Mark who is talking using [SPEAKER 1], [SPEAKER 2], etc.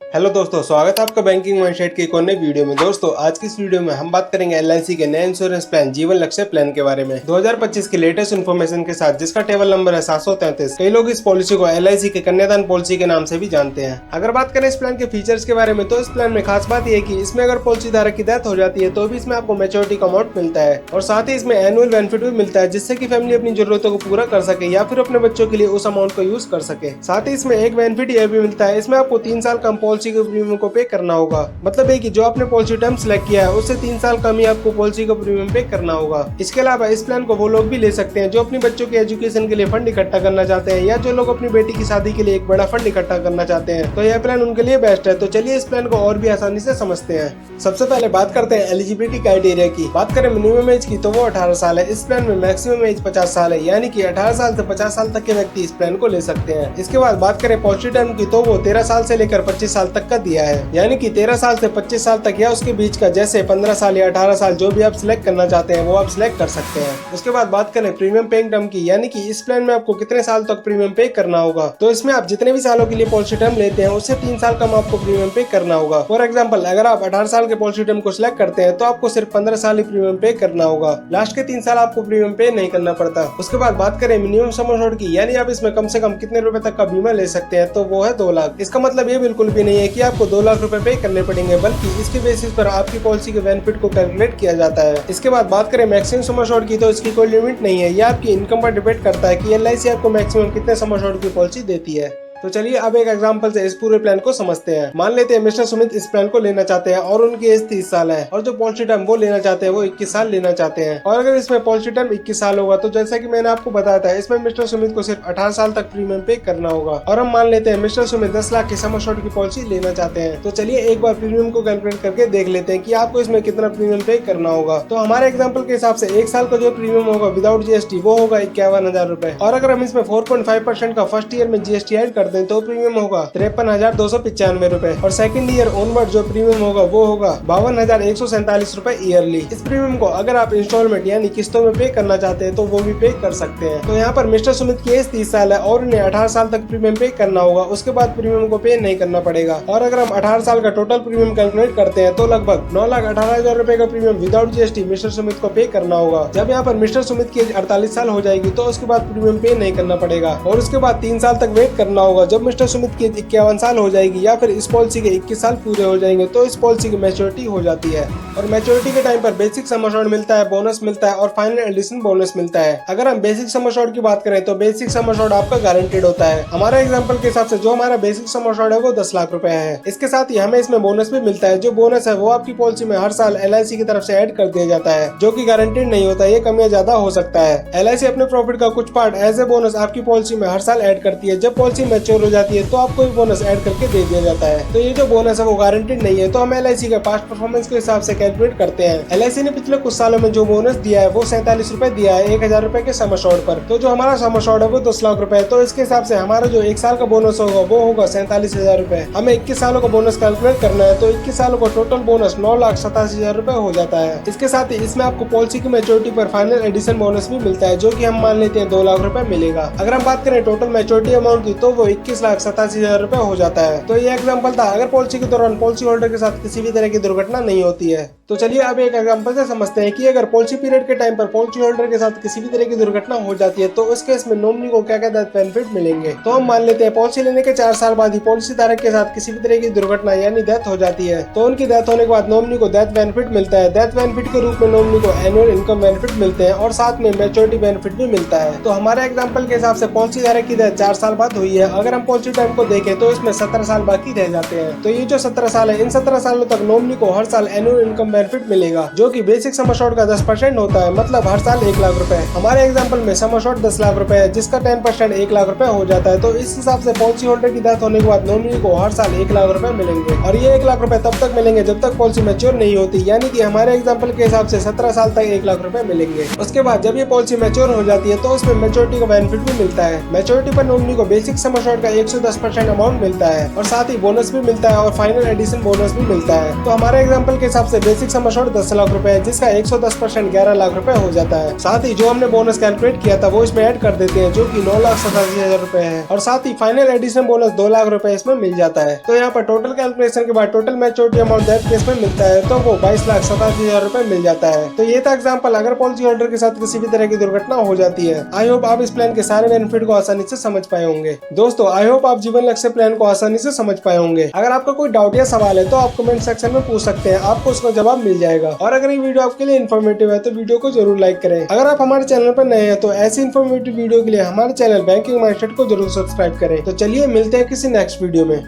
[SPEAKER 1] Hello दोस्तों, स्वागत है आपका बैंकिंग माइंडसेट के एक और नए वीडियो में। दोस्तों, आज की इस वीडियो में हम बात करेंगे एलआईसी के नए इंश्योरेंस प्लान जीवन लक्ष्य प्लान के बारे में 2025 के लेटेस्ट इन्फॉर्मेशन के साथ, जिसका टेबल नंबर है 733। कई लोग इस पॉलिसी को एलआईसी के कन्यादान पॉलिसी के नाम से भी जानते हैं। अगर बात करें इस प्लान के फीचर्स के बारे में, तो इस प्लान में खास बात यह कि इसमें अगर पॉलिसी धारक की डेथ हो जाती है तो भी इसमें आपको मैच्योरिटी का अमाउंट मिलता है और साथ ही इसमें एनुअल बेनिफिट भी मिलता है, जिससे कि फैमिली अपनी जरूरतों को पूरा कर सके या फिर अपने बच्चों के लिए उस अमाउंट को यूज कर सके। साथ ही इसमें एक बेनिफिट यह भी मिलता है, इसमें आपको 3 साल कम पॉलिसी के प्रीमियम को पे करना होगा। मतलब है कि जो आपने पॉलिसी टर्म सिलेक्ट किया है उससे 3 साल कम ही आपको पॉलिसी का प्रीमियम पे करना होगा। इसके अलावा इस प्लान को वो लोग भी ले सकते हैं जो अपने बच्चों के एजुकेशन के लिए फंड इकट्ठा करना चाहते हैं या जो लोग अपनी बेटी की शादी के लिए एक बड़ा फंड इकट्ठा करना चाहते हैं, तो यह प्लान उनके लिए बेस्ट है। तो चलिए इस प्लान को और भी आसानी से समझते हैं। सबसे पहले बात करते हैं एलिजिबिलिटी क्राइटेरिया की। बात करें मिनिमम एज की, तो वो 18 साल है। इस प्लान में मैक्सिमम एज 50 साल है, यानी कि 18 साल से 50 साल तक के व्यक्ति इस प्लान को ले सकते हैं। इसके बाद बात करें पॉलिसी टर्म की, तो वो 13 साल से लेकर 25 साल तक का दिया है, यानी कि 13 साल से 25 साल तक या उसके बीच का, जैसे 15 साल या 18 साल जो भी आप सिलेक्ट करना चाहते हैं वो आप सिलेक्ट कर सकते हैं। उसके बाद बात करें प्रीमियम पेइंग टर्म की, यानी कि इस प्लान में आपको कितने साल तक प्रीमियम पे करना होगा। तो इसमें आप जितने भी सालों के लिए पॉलिसी टर्म लेते हैं उससे 3 साल कम आपको प्रीमियम पे करना होगा। फॉर एग्जाम्पल, अगर आप 18 साल के पॉलिसी टर्म को सिलेक्ट करते हैं तो आपको सिर्फ 15 साल ही प्रीमियम पे करना होगा। लास्ट के 3 साल आपको प्रीमियम पे नहीं करना पड़ता। उसके बाद बात करें मिनिमम सम एश्योर्ड की, यानी आप इसमें कम से कम कितने रुपए तक का बीमा ले सकते हैं, तो वो है 2 लाख। इसका मतलब ये बिल्कुल भी नहीं है कि आपको 2 लाख रुपए पे करने पड़ेंगे, बल्कि इसके बेसिस पर आपकी पॉलिसी के बेनिफिट को कैलकुलेट किया जाता है। इसके बाद बात करें मैक्सिमम सम एश्योर्ड की, तो इसकी कोई लिमिट नहीं है। यह आपकी इनकम पर डिपेंड करता है कि एलआईसी आपको मैक्सिमम कितने सम एश्योर्ड की पॉलिसी देती है। तो चलिए अब एक एग्जांपल से इस पूरे प्लान को समझते हैं। मान लेते हैं मिस्टर सुमित इस प्लान को लेना चाहते हैं और उनकी एज 30 साल है और जो पॉलिसी टर्म वो लेना चाहते हैं वो 21 साल लेना चाहते हैं। और अगर इसमें पॉलिसी टर्म 21 साल होगा तो जैसा कि मैंने आपको बताया था, इसमें मिस्टर सुमित को सिर्फ 18 साल तक प्रीमियम पे करना होगा। और हम मान लेते हैं मिस्टर सुमित 10 लाख की सम एश्योर्ड की पॉलिसी लेना चाहते हैं। तो चलिए एक बार प्रीमियम को कैलकुलेट करके देख लेते हैं कि आपको इसमें कितना प्रीमियम पे करना होगा। तो हमारे एग्जाम्पल के हिसाब से 1 साल का जो प्रीमियम होगा विदाउट जीएसटी वो होगा 51,000 रुपए। और अगर हम इसमें 4.5% का फर्स्ट ईयर में जीएसटी ऐड कर दें तो प्रीमियम 53,295 रुपए। और सेकंड ईयर ऑनवर्ड जो प्रीमियम होगा वो होगा 52,147 रुपए ईयरली। इस प्रीमियम को अगर आप इंस्टॉलमेंट यानी किस्तों में पे करना चाहते हैं तो वो भी पे कर सकते हैं। तो यहाँ पर मिस्टर सुमित की एज 30 साल है और उन्हें 18 साल तक प्रीमियम पे करना होगा, उसके बाद प्रीमियम को पे नहीं करना पड़ेगा। और अगर हम 18 साल का टोटल प्रीमियम कैलकुलेट करते हैं तो लगभग 9,18,000 रुपए का premium without GST mister Sumit को पे करना होगा। जब यहाँ पर मिस्टर सुमित की एज 48 साल हो जाएगी तो उसके बाद प्रीमियम पे नहीं करना पड़ेगा और उसके बाद 3 साल तक वेट करना होगा। जब मिस्टर सुमित की 51 साल हो जाएगी या फिर इस पॉलिसी के 21 साल पूरे हो जाएंगे तो इस पॉलिसी की मैच्योरिटी हो जाती है। और मैच्योरिटी के टाइम पर बेसिक सम एश्योर्ड मिलता है, बोनस मिलता है और फाइनल एडिशन बोनस मिलता है। अगर हम बेसिक सम एश्योर्ड की बात करें तो बेसिक सम एश्योर्ड आपका गारंटेड होता है। हमारे एग्जांपल के हिसाब से जो हमारा बेसिक सम एश्योर्ड है वो 10 लाख रुपए है। इसके साथ ही हमें इसमें बोनस भी मिलता है। जो बोनस है वो आपकी पॉलिसी में हर साल एलआईसी की तरफ से ऐड कर दिया जाता है, जो कि गारंटेड नहीं होता, ये कम या ज्यादा हो सकता है। एलआईसी अपने प्रॉफिट का कुछ पार्ट एज ए बोनस आपकी पॉलिसी में हर साल ऐड करती है। जब पॉलिसी मैच्योर हो जाती है तो आपको भी बोनस ऐड करके दे दिया जाता है। तो ये जो बोनस है वो गारंटेड नहीं है, तो हम एलआईसी के पास्ट परफॉर्मेंस के हिसाब से कैलकुलेट करते हैं। एलआईसी ने पिछले कुछ सालों में जो बोनस दिया है वो 47 रुपए दिया है 1,000 रुपए के सम एश्योर्ड पर। तो जो हमारा सम एश्योर्ड है वो 10 लाख रुपए है, तो इसके हिसाब से हमारा जो 1 साल का बोनस होगा वो होगा 47,000 रुपए। हमें 21 सालों का बोनस कैलकुलेट करना है, तो 21 सालों का टोटल बोनस 9,87,000 रुपए हो जाता है। इसके साथ ही इसमें आपको पॉलिसी की मैच्योरिटी पर फाइनल एडिशन बोनस भी मिलता है, जो की हम मान लेते हैं 2 लाख रुपए मिलेगा। अगर हम बात करें टोटल मैच्योरिटी अमाउंट की तो वो 21,87,000 रुपए हो जाता है। तो ये एग्जाम्पल था अगर पॉलिसी के दौरान पॉलिसी होल्डर के साथ किसी भी तरह की दुर्घटना नहीं होती है। तो चलिए अब एक एग्जांपल से समझते हैं कि अगर पॉलिसी पीरियड के टाइम पर पॉलिसी होल्डर के साथ किसी भी तरह की दुर्घटना हो जाती है तो उस केस में नॉमिनी को क्या क्या डेथ बेनिफिट मिलेंगे। तो हम मान लेते हैं पॉलिसी लेने के 4 साल बाद ही पॉलिसी धारक के साथ किसी भी तरह की दुर्घटना यानी डेथ हो जाती है, तो उनकी डेथ होने के बाद नॉमिनी को डेथ बेनिफिट मिलता है। डेथ बेनिफिट के रूप में नॉमिनी को एनुअल इनकम बेनिफिट मिलते हैं और साथ में मैच्योरिटी बेनिफिट भी मिलता है। तो हमारे एग्जाम्पल के हिसाब से पॉलिसी धारक की डेथ 4 साल बाद हुई है। अगर हम पॉलिसी टाइम को देखें तो इसमें 17 साल बाकी रह जाते हैं। तो ये जो 17 साल है, इन 17 सालों तक नॉमिनी को हर साल एनुअल इनकम बेनिफिट मिलेगा, जो कि बेसिक सम एश्योर्ड का 10% होता है, मतलब हर साल 1 लाख रुपए। हमारे एग्जांपल में सम एश्योर्ड 10 लाख रुपए है, जिसका 10% 1 लाख रुपए हो जाता है। तो इस हिसाब से पॉलिसी होल्डर की डेथ होने के बाद नॉमिनी को हर साल 1 लाख रुपए मिलेंगे और ये 1 लाख रुपए तब तक मिलेंगे जब तक पॉलिसी मैच्योर नहीं होती, यानी कि हमारे एग्जांपल के हिसाब से 17 साल तक 1 लाख रुपए मिलेंगे। उसके बाद जब ये पॉलिसी मैच्योर हो जाती है तो उसमें मैच्योरिटी का बेनिफिट भी मिलता है। मैच्योरिटी पर नॉमिनी को बेसिक सम एश्योर्ड का 110% अमाउंट मिलता है और साथ ही बोनस भी मिलता है और फाइनल एडिशन बोनस भी मिलता है। तो हमारे एग्जांपल के हिसाब से basic basic sum assured 10 lakh रुपए है, जिसका 110% 11 लाख रुपए हो जाता है। साथ ही जो हमने बोनस कैलकुलेट किया था वो इसमें ऐड कर देते हैं, जो कि 9,87,000 रुपए है। और साथ ही फाइनल एडिशन बोनस 2 लाख रुपए इसमें मिल जाता है। तो यहाँ पर टोटल कैलकुलेशन के बाद total maturity amount death case में मिलता है तो वो 22,87,000 रुपए मिल जाता है। तो ये था एग्जाम्पल अगर पॉलिसी होल्डर के साथ किसी भी तरह की दुर्घटना हो जाती है। आई होप आप इस प्लान के सारे बेनिफिट को आसानी से समझ पाए होंगे। दोस्तों आई होप आप जीवन लक्ष्य प्लान को आसानी से समझ पाए होंगे। अगर आपका कोई डाउट या सवाल है तो आप कमेंट सेक्शन में पूछ सकते हैं, आपको उसका जवाब मिल जाएगा। और अगर ये वीडियो आपके लिए इन्फॉर्मेटिव है तो वीडियो को जरूर लाइक करें। अगर आप हमारे चैनल पर नए हैं तो ऐसी इन्फॉर्मेटिव वीडियो के लिए हमारे चैनल बैंकिंग माइंडसेट को जरूर सब्सक्राइब करें। तो चलिए मिलते हैं किसी नेक्स्ट वीडियो में।